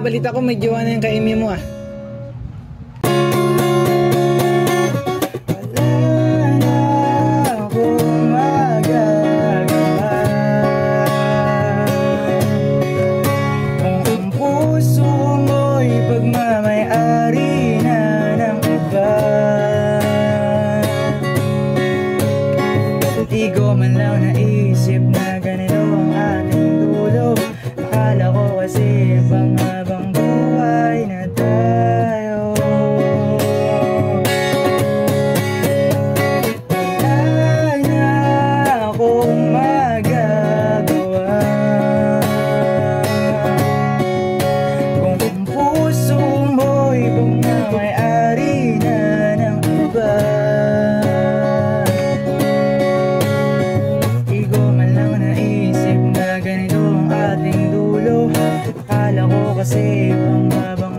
balita ko may jowa na yung ka-Amy mo ah. Di ko man lang naisip na ganito ang ating dulo. Akala ko kasi pang-habang buhay na tayo. Wala na akong magagawa kung ang puso mo'y pagmamayari na ng iba. Akala ko kasi pang-habang